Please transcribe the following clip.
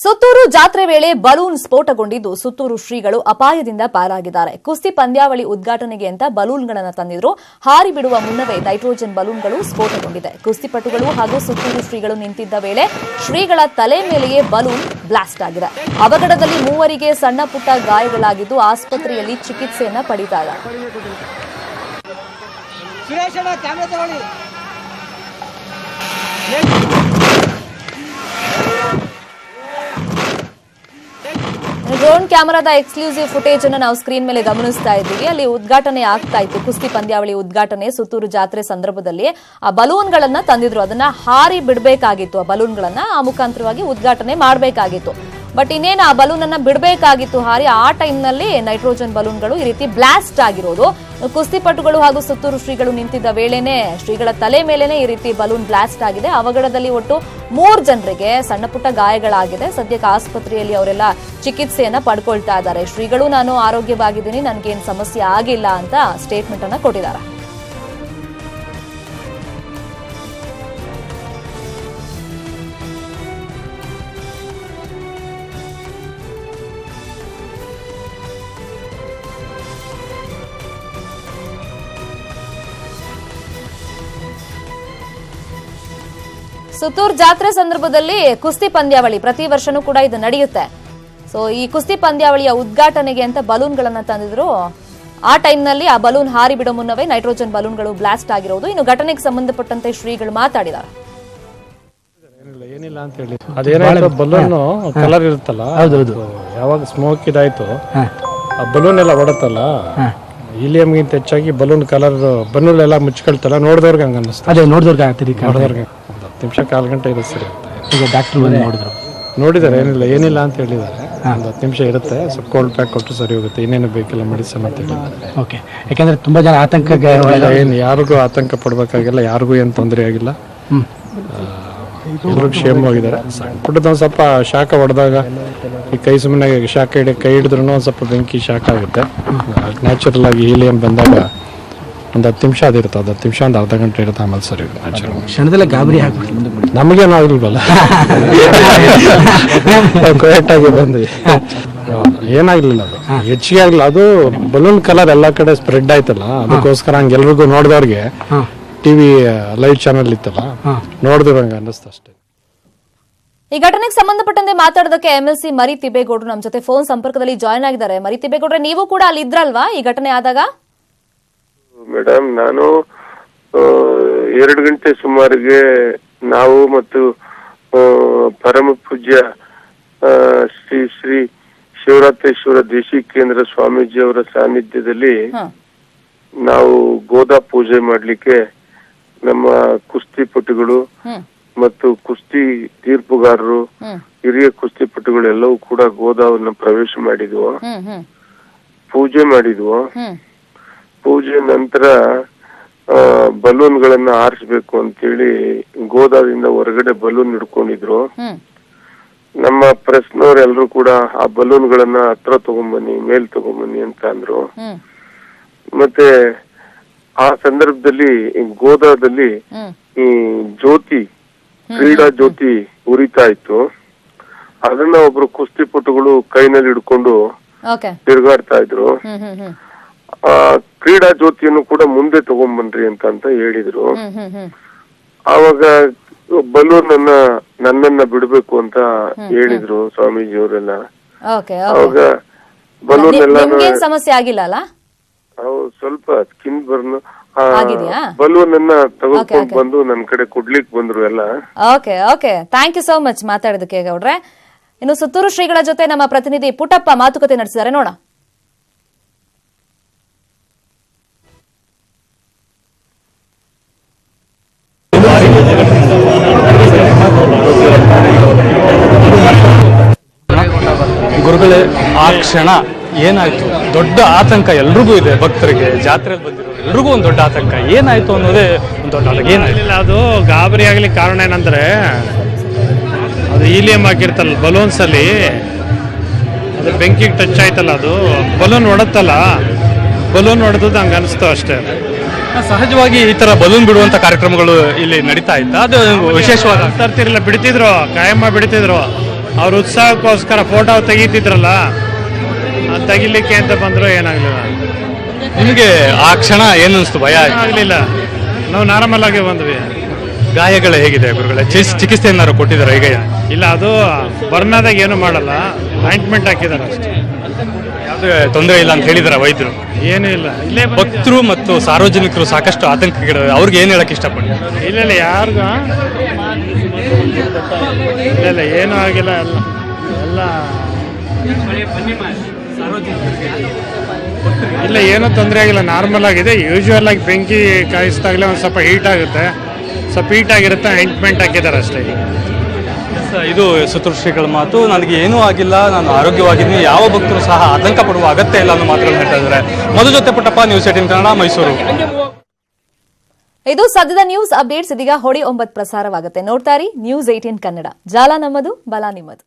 ಸುತ್ತೂರು ಜಾತ್ರೆ ವೇಳೆ ಬಲೂನ್ ಸ್ಫೋಟಗೊಂಡಿದ್ದು ಸುತ್ತೂರು ಶ್ರೀಗಳು ಅಪಾಯದಿಂದ ಪಾರಾಗಿದ್ದಾರೆ. ಕುಸ್ತಿ ಪಂದ್ಯಾವಳಿ ಉದ್ಘಾಟನೆಗೆ ಅಂತ ಬಲೂನ್ಗಳನ್ನು ತಂದಿದ್ರು. ಹಾರಿ ಬಿಡುವ ಮುನ್ನವೇ ನೈಟ್ರೋಜನ್ ಬಲೂನ್ಗಳು ಸ್ಫೋಟಗೊಂಡಿದೆ. ಕುಸ್ತಿಪಟುಗಳು ಹಾಗೂ ಸುತ್ತೂರು ಶ್ರೀಗಳು ನಿಂತಿದ್ದ ವೇಳೆ ಶ್ರೀಗಳ ತಲೆ ಮೇಲೆಯೇ ಬಲೂನ್ ಬ್ಲಾಸ್ಟ್ ಆಗಿದೆ. ಅವಘಡದಲ್ಲಿ ಮೂವರಿಗೆ ಸಣ್ಣ ಪುಟ್ಟ ಗಾಯಗಳಾಗಿದ್ದು ಆಸ್ಪತ್ರೆಯಲ್ಲಿ ಚಿಕಿತ್ಸೆಯನ್ನ ಪಡೆದಿದ್ದಾರೆ. ಡ್ರೋನ್ ಕ್ಯಾಮೆರಾದ ಎಕ್ಸ್ಕ್ಲೂಸಿವ್ ಫುಟೇಜ್ ಅನ್ನು ನಾವು ಸ್ಕ್ರೀನ್ ಮೇಲೆ ಗಮನಿಸ್ತಾ ಇದ್ದೀವಿ. ಅಲ್ಲಿ ಉದ್ಘಾಟನೆ ಆಗ್ತಾ ಇತ್ತು, ಕುಸ್ತಿ ಪಂದ್ಯಾವಳಿ ಉದ್ಘಾಟನೆ. ಸುತ್ತೂರು ಜಾತ್ರೆ ಸಂದರ್ಭದಲ್ಲಿ ಆ ಬಲೂನ್ಗಳನ್ನ ತಂದಿದ್ರು, ಅದನ್ನ ಹಾರಿ ಬಿಡಬೇಕಾಗಿತ್ತು. ಆ ಬಲೂನ್ಗಳನ್ನ ಆ ಮುಖಾಂತರವಾಗಿ ಉದ್ಘಾಟನೆ ಮಾಡಬೇಕಾಗಿತ್ತು. ಬಟ್ ಇನ್ನೇನು ಆ ಬಲೂನ್ ಅನ್ನ ಬಿಡಬೇಕಾಗಿತ್ತು ಹಾರಿ. ಆ ಟೈಮ್ನಲ್ಲಿ ನೈಟ್ರೋಜನ್ ಬಲೂನ್ಗಳು ಈ ರೀತಿ ಬ್ಲಾಸ್ಟ್ ಆಗಿರೋದು. ಕುಸ್ತಿಪಟುಗಳು ಹಾಗೂ ಸುತ್ತೂರು ಶ್ರೀಗಳು ನಿಂತಿದ್ದ ವೇಳೆನೆ ಶ್ರೀಗಳ ತಲೆ ಮೇಲೆನೆ ಈ ರೀತಿ ಬಲೂನ್ ಬ್ಲಾಸ್ಟ್ ಆಗಿದೆ. ಅವಘಡದಲ್ಲಿ ಒಟ್ಟು 3 ಜನರಿಗೆ ಸಣ್ಣ ಪುಟ್ಟ ಗಾಯಗಳಾಗಿದೆ. ಸದ್ಯಕ್ಕೆ ಆಸ್ಪತ್ರೆಯಲ್ಲಿ ಅವರೆಲ್ಲ ಚಿಕಿತ್ಸೆಯನ್ನ ಪಡ್ಕೊಳ್ತಾ ಇದ್ದಾರೆ. ಶ್ರೀಗಳು ನಾನು ಆರೋಗ್ಯವಾಗಿದ್ದೀನಿ, ನನಗೇನು ಸಮಸ್ಯೆ ಆಗಿಲ್ಲ ಅಂತ ಸ್ಟೇಟ್ಮೆಂಟ್ ಅನ್ನ ಕೊಟ್ಟಿದ್ದಾರೆ. ಸುತ್ತೂರು ಜಾತ್ರೆ ಸಂದರ್ಭದಲ್ಲಿ ಕುಸ್ತಿ ಪಂದ್ಯಾವಳಿ ಪ್ರತಿ ವರ್ಷನೂ ಕೂಡ ಇದು ನಡೆಯುತ್ತೆ. ಸೊ ಈ ಕುಸ್ತಿ ಪಂದ್ಯಾವಳಿಯ ಉದ್ಘಾಟನೆಗೆ ಅಂತ ಬಲೂನ್ಗಳನ್ನ ತಂದಿದ್ರು. ಆ ಟೈಮ್ನಲ್ಲಿ ಆ ಬಲೂನ್ ಹಾರಿ ಬಿಡೋ ಮುನ್ನವೇ ನೈಟ್ರೋಜನ್ ಬಲೂನ್ಗಳು ಬ್ಲಾಸ್ಟ್ ಆಗಿರೋದು. ಇನ್ನು ಘಟನೆಗೆ ಸಂಬಂಧಪಟ್ಟಂತೆ ಶ್ರೀಗಳು ಮಾತಾಡಿದ್ದಾರೆ. ಏನಿಲ್ಲ ಅಂತ ಹೇಳಿ ಅದೇನಾಯ್ತು, ಬಲೂನ್ ಕಲರ್ ಇರುತ್ತಲ್ಲ, ಯಾವಾಗ ಸ್ಮೋಕ್ ಇದಾಯ್ತು ಆ ಬಲೂನ್ ಎಲ್ಲ ಹೊಡತ್ತಲ್ಲ, ಹೀಲಿಯಂಗಿಂತ ಹೆಚ್ಚಾಗಿ ಬಲೂನ್ ಕಲರ್ ಬಲೂನ್ ಎಲ್ಲ ಮುಚ್ಕೊಳ್ತಲ್ಲ, ನೋಡಿದವ್ರಿಗೆ ಹಂಗ ಅನ್ನಿಸ್ತು. ಅದೇ ನೋಡಿದವ್ರಿಗೆ 10 ನಿಮಿಷ 1/4 ಗಂಟೆ ಇರುತ್ತೆ ಸರಿ. ಈಗ ಡಾಕ್ಟರ್ ನೋಡಿದ್ದಾರೆ, ಏನಿಲ್ಲ ಅಂತ ಹೇಳಿದ್ದಾರೆ. ಒಂದು 10 ನಿಮಿಷ ಇರುತ್ತೆ, ಸ್ವಲ್ಪ ಕೋಲ್ಡ್ ಪ್ಯಾಕ್ ಕೊಟ್ಟರು ಸರಿ ಹೋಗುತ್ತೆ, ಇನ್ನೇನು ಬೇಕಿಲ್ಲ ಮೆಡಿಸಿನ್ ಅಂತ ಹೇಳಿದ್ದಾರೆ. ಓಕೆ, ಯಾಕಂದ್ರೆ ತುಂಬಾ ಜನ ಆತಂಕ, ಏನು ಯಾರಿಗೂ ಆತಂಕ ಪಡ್ಬೇಕಾಗಿಲ್ಲ, ಯಾರಿಗೂ ಏನು ತೊಂದರೆ ಆಗಿಲ್ಲ, ಎಲ್ಲರೂ ಕ್ಷೇಮವಾಗಿದ್ದಾರೆ. ಸಣ್ಣ ಪುಟ್ಟದ ಒಂದು ಸ್ವಲ್ಪ ಶಾಖ ಹೊಡೆದಾಗ ಈ ಕೈ ಸುಮ್ಮನೆ ಶಾಖ ಕೈ ಹಿಡಿದ್ರೂ ಒಂದು ಸ್ವಲ್ಪ ಬೆಂಕಿ ಶಾಖ ಆಗುತ್ತೆ. ನ್ಯಾಚುರಲ್ ಆಗಿ ಹೀಲಿಯಂ ಬಂದಾಗ ಒಂದು 10 ನಿಮಿಷ ಅದಿರುತ್ತೆ, ಅದು 10 ನಿಮಿಷ ಒಂದು ಅರ್ಧ ಗಂಟೆ ಇರುತ್ತೆ, ಆಮೇಲೆ ಸರಿ ನ್ಯಾಚುರಲ್. ಕ್ಷಣದಲ್ಲೇ ಗಾಬರಿ ಆಗ್ಬಿಟ್ಟು ನಮಗೇನು ಆಗಿಲ್ವಲ್ಲ, ಕರೆಕ್ಟ್ ಆಗಿ ಬಂದ್ವಿ, ಏನಾಗ್ಲಿಲ್ಲ, ಅದು ಹೆಚ್ಚಿಗೆ ಆಗ್ಲಿಲ್ಲ. ಅದು ಬಲೂನ್ ಕಲರ್ ಎಲ್ಲಾ ಕಡೆ ಸ್ಪ್ರೆಡ್ ಆಯ್ತಲ್ಲ, ಅದಕ್ಕೋಸ್ಕರ ಹಂಗೆ ಎಲ್ರಿಗೂ ನೋಡಿದವ್ರಿಗೆ ಟಿವಿ ಲೈವ್ ಚಾನಲ್ ಇತ್ತಲ್ಲ, ನೋಡಿದವ್ರಂಗೆ ಅನ್ನಿಸ್ತು ಅಷ್ಟೇ. ಈ ಘಟನೆಗೆ ಸಂಬಂಧಪಟ್ಟಂತೆ ಮಾತಾಡೋದಕ್ಕೆ MLC ಮರಿ ತಿಬ್ಬೇಗೌಡರು ನಮ್ಮ ಜೊತೆ ಫೋನ್ ಸಂಪರ್ಕದಲ್ಲಿ ಜಾಯ್ನ್ ಆಗಿದ್ದಾರೆ. ಮರಿ ತಿಬ್ಬೇಗೌಡ್ರೆ, ನೀವು ಕೂಡ ಅಲ್ಲಿ ಇದ್ರಲ್ವಾ ಈ ಘಟನೆ ಆದಾಗ? ಮೇಡಮ್, ನಾನು 2 ಗಂಟೆ ಸುಮಾರಿಗೆ ನಾವು ಮತ್ತು ಪರಮ ಪೂಜ್ಯ ಶ್ರೀ ಶ್ರೀ ಶಿವರಾತ್ರೇಶ್ವರ ದೇಶಿ ಕೇಂದ್ರ ಸ್ವಾಮೀಜಿ ಅವರ ಸಾನ್ನಿಧ್ಯದಲ್ಲಿ ನಾವು ಗೋದಾ ಪೂಜೆ ಮಾಡ್ಲಿಕ್ಕೆ ನಮ್ಮ ಕುಸ್ತಿಪಟುಗಳು ಮತ್ತು ಕುಸ್ತಿ ತೀರ್ಪುಗಾರರು, ಹಿರಿಯ ಕುಸ್ತಿಪಟುಗಳು ಎಲ್ಲವೂ ಕೂಡ ಗೋದಾವನ್ನ ಪ್ರವೇಶ ಮಾಡಿದ್ವು, ಪೂಜೆ ಮಾಡಿದ್ವು. ಪೂಜೆ ನಂತರ ಬಲೂನ್ ಗಳನ್ನ ಹಾರಿಸ್ಬೇಕು ಅಂತೇಳಿ ಗೋದಾದಿಂದ ಹೊರಗಡೆ ಬಲೂನ್ ಹಿಡ್ಕೊಂಡಿದ್ರು. ನಮ್ಮ ಪ್ರೆಸ್ನವ್ರೆಲ್ಲರೂ ಕೂಡ ಆ ಬಲೂನ್ ಗಳನ್ನ ಹತ್ರ ತಗೊಂಬನ್ನಿ, ಮೇಲ್ ತಗೊಂಬನ್ನಿ ಅಂತ ಅಂದ್ರು. ಮತ್ತೆ ಆ ಸಂದರ್ಭದಲ್ಲಿ ಗೋದಾದಲ್ಲಿ ಈ ಜ್ಯೋತಿ, ಕ್ರೀಡಾ ಜ್ಯೋತಿ ಉರಿತಾ ಇತ್ತು. ಅದನ್ನ ಒಬ್ರು ಕುಸ್ತಿಪಟುಗಳು ಕೈನಲ್ಲಿ ಹಿಡ್ಕೊಂಡು ತಿರುಗಾಡ್ತಾ ಇದ್ರು. ಆ ಕ್ರೀಡಾ ಜ್ಯೋತಿಯನ್ನು ಕೂಡ ಮುಂದೆ ತಗೊಂಡ್ಬನ್ರಿ ಅಂತ ಹೇಳಿದ್ರು. ಆವಾಗ ಬಲೂನ್ ನನ್ನನ್ನ ಬಿಡ್ಬೇಕು ಅಂತ ಹೇಳಿದ್ರು ಸ್ವಾಮೀಜಿ ಅವರೆಲ್ಲ. ಅವಾಗ ಬಲೂನ್ ಎಲ್ಲ ಸಮಸ್ಯೆ ಆಗಿಲ್ಲ ಅಲ್ಲ? ಸ್ವಲ್ಪ ಸ್ಕಿನ್ ಬರ್ನ್ ಬಲೂನ್ ಅನ್ನ ತಗೊಂಡ್ ಬಂದು ನನ್ ಕಡೆ ಕೊಡ್ಲಿಕ್ ಬಂದ್ರು ಎಲ್ಲ. Okay, thank you so much ಮಾತಾಡೋದಕ್ಕೆ ಗೌಡ್ರೆ. ಇನ್ನು ಸುತ್ತೂರು ಶ್ರೀಗಳ ಜೊತೆ ನಮ್ಮ ಪ್ರತಿನಿಧಿ ಪುಟ್ಟಪ್ಪ ಮಾತುಕತೆ ನಡೆಸಿದ್ದಾರೆ, ನೋಡ. ಗುರುಗಳೇ, ಆ ಕ್ಷಣ ಏನಾಯ್ತು? ದೊಡ್ಡ ಆತಂಕ ಎಲ್ರಿಗೂ ಇದೆ, ಭಕ್ತರಿಗೆ, ಜಾತ್ರೆಯಲ್ಲಿ ಬಂದಿರೋ ಎಲ್ರಿಗೂ ಒಂದು ದೊಡ್ಡ ಆತಂಕ. ಏನಾಯ್ತು ಅನ್ನೋದೇ ಒಂದು ದೊಡ್ಡ ಆತಂಕ. ಏನಾಯ್ತು? ಅದು ಗಾಬರಿ ಆಗ್ಲಿಕ್ಕೆ ಕಾರಣ ಏನಂದ್ರೆ, ಅದು ಹೀಲಿಯಂ ಹಾಕಿರ್ತಲ್ಲ ಬಲೂನ್ಸ್ ಅಲ್ಲಿ, ಅದು ಬೆಂಕಿಗೆ ಟಚ್ ಆಯ್ತಲ್ಲ, ಅದು ಬಲೂನ್ ಹೊಡತ್ತಲ್ಲ, ಬಲೂನ್ ಹೊಡೆದದ್ದು ಹಂಗ ಅನಿಸ್ತು ಅಷ್ಟೇ. ಸಹಜವಾಗಿ ಈ ತರ ಬಲೂನ್ ಬಿಡುವಂತ ಕಾರ್ಯಕ್ರಮಗಳು ಇಲ್ಲಿ ನಡೀತಾ ಇತ್ತ? ಅದು ವಿಶೇಷವಾದ ತರ್ತಿರ್ಲಿಲ್ಲ, ಬಿಡ್ತಿದ್ರು, ಕಾಯಮ್ಮ ಬಿಡ್ತಿದ್ರು. ಅವ್ರ ಉತ್ಸಾಹಕ್ಕೋಸ್ಕರ ಫೋಟೋ ತೆಗಿತಿದ್ರಲ್ಲ ಅದು ತೆಗಿಲಿಕ್ಕೆ ಅಂತ ಬಂದ್ರು ಏನಾಗ್ಲಿಲ್ಲ. ನಿಮಗೆ ಆ ಕ್ಷಣ ಏನು ಅನಿಸ್ತು? ಭಯ ಆಯ್ತು? ಆಗ್ಲಿಲ್ಲ, ನಾವು ನಾರ್ಮಲ್ ಆಗಿ ಬಂದ್ವಿ. ಗಾಯಗಳು ಹೇಗಿದೆ ಗುರುಗಳೇ? ಚಿಕಿತ್ಸೆ ಏನಾದ್ರು ಕೊಟ್ಟಿದ್ದಾರೆ ಈಗ? ಇಲ್ಲ, ಅದು ಬರ್ನಾದಾಗ ಏನು ಮಾಡಲ್ಲ, ಆಯಿಂಟ್ಮೆಂಟ್ ಹಾಕಿದಾರೆ ಅಷ್ಟೇ. ಯಾವುದೇ ತೊಂದರೆ ಇಲ್ಲ ಅಂತ ಹೇಳಿದಾರೆ ವೈದ್ಯರು? ಏನೂ ಇಲ್ಲ. ಇಲ್ಲೇ ಭಕ್ತರು ಮತ್ತು ಸಾರ್ವಜನಿಕರು ಸಾಕಷ್ಟು ಆತಂಕಗಳು, ಅವ್ರಿಗೆ ಏನ್ ಹೇಳಕ್ ಇಷ್ಟಪಡ್ತೀನಿ? ಇಲ್ಲ ಯಾರಿಗೂ ಇಲ್ಲ ಏನೂ ಆಗಿಲ್ಲ. ಎಲ್ಲ ಇಲ್ಲ, ಏನೂ ತೊಂದರೆ ಆಗಿಲ್ಲ, ನಾರ್ಮಲ್ ಆಗಿದೆ. ಯೂಶುವಲ್ ಆಗಿ ಬೆಂಕಿ ಕಾಯಿಸಿದಾಗಲೇ ಒಂದು ಸ್ವಲ್ಪ ಹೀಟ್ ಆಗುತ್ತೆ, ಸ್ವಲ್ಪ ಹೀಟ್ ಆಗಿರುತ್ತೆ, ಆಯಿಂಟ್ಮೆಂಟ್ ಹಾಕಿದ್ದಾರೆ ಅಷ್ಟೇ. ಇದು ಸುತ್ತೂರು ಶ್ರೀಗಳ ಮಾತು. ನನಗೆ ಏನೂ ಆಗಿಲ್ಲ, ನಾನು ಆರೋಗ್ಯವಾಗಿದ್ದೀನಿ, ಯಾವ ಭಕ್ತರು ಸಹ ಆತಂಕ ಪಡುವ ಅಗತ್ಯ ಇಲ್ಲ ಅನ್ನೋ ಮಾತುಗಳನ್ನು ಹೇಳ್ತಾ ಇದ್ದಾರೆ. ಮಧು ಜೊತೆ ಪುಟ್ಟಪ್ಪ, ನ್ಯೂಸ್ 18 ಕನ್ನಡ, ಮೈಸೂರು. ಇದು ಸದ್ಯದ ನ್ಯೂಸ್ ಅಪ್ಡೇಟ್ಸ್. ಇದೀಗ ಹೊಡಿ 9 ಪ್ರಸಾರವಾಗುತ್ತೆ. ನೋಡ್ತಾ ಇರಿ ನ್ಯೂಸ್ 18 ಕನ್ನಡ. ಜಾಲ ನಮ್ಮದು, ಬಲ ನಿಮ್ಮದು.